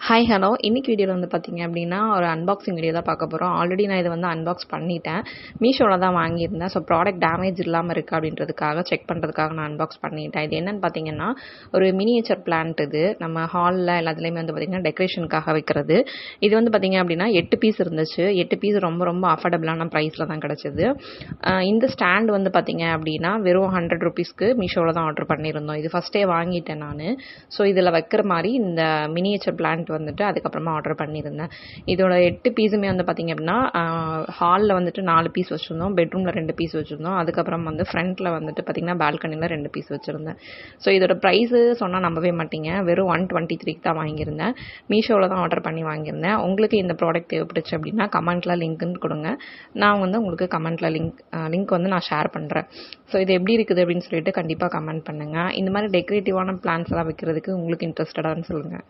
Hi hello இன்னைக்கு வீடியோவில் வந்து பார்த்தீங்க அப்படின்னா ஒரு அன்பாக்சிங் வீடியோ தான் பார்க்க போகிறோம். ஆல்ரெடி நான் இதை வந்து அன்பாக்ஸ் பண்ணிட்டேன். மீஷோவில் தான் வாங்கியிருந்தேன். ஸோ ப்ராடக்ட் டேமேஜ் இல்லாமல் இருக்குது அப்படின்றதுக்காக செக் பண்ணுறதுக்காக நான் அன்பாக்ஸ் பண்ணிட்டேன். இது என்னென்னு பார்த்தீங்கன்னா ஒரு மினியேச்சர் பிளான்ட். இது நம்ம ஹாலில் எல்லாத்துலேயுமே வந்து பார்த்திங்கன்னா டெக்கரேஷனுக்காக வைக்கிறது. இது வந்து பார்த்திங்க அப்படின்னா 8 பீஸ் இருந்துச்சு. 8 பீஸ் ரொம்ப ரொம்ப அஃபோர்டபுளான ப்ரைஸில் தான் கிடச்சிது. இந்த ஸ்டாண்ட் வந்து பார்த்திங்க அப்படின்னா வெறும் 100 ருபீஸ்க்கு மீஷோவில் தான் ஆர்டர் பண்ணியிருந்தோம். இது ஃபஸ்ட்டே வாங்கிட்டேன் நான். ஸோ இதில் வைக்கிற மாதிரி இந்த மினியேச்சர் பிளான்ட் வந்துட்டு அதுக்கப்புறமா ஆர்டர் பண்ணியிருந்தேன். இதோட 8 பீஸுமே வந்து பார்த்திங்க அப்படின்னா ஹாலில் வந்துட்டு 4 பீஸ் வச்சுருந்தோம், பெட்ரூமில் 2 பீஸ் வச்சுருந்தோம், அதுக்கப்புறம் வந்து ஃப்ரண்ட்டில் வந்துட்டு பார்த்திங்கன்னா பால்கனியில் 2 பீஸ் வச்சுருந்தேன். ஸோ இதோட ப்ரைஸு சொன்னால் நம்பவே மாட்டீங்க, வெறும் 123 தான் வாங்கியிருந்தேன். மீஷோவில் தான் ஆர்டர் பண்ணி வாங்கியிருந்தேன். உங்களுக்கு இந்த ப்ராடக்ட் தேவைப்பட்டுச்சு அப்படின்னா கமெண்ட்டில் லிங்க்குன்னு கொடுங்க. நான் வந்து உங்களுக்கு கமெண்ட்டில் லிங்க் வந்து நான் ஷேர் பண்ணுறேன். ஸோ இது எப்படி இருக்குது அப்படின்னு சொல்லிட்டு கண்டிப்பாக கமெண்ட் பண்ணுங்கள். இந்த மாதிரி டெக்கரேட்டிவான பிளான்ஸ் எல்லாம் வைக்கிறதுக்கு உங்களுக்கு இன்ட்ரெஸ்டடானு சொல்லுங்கள்.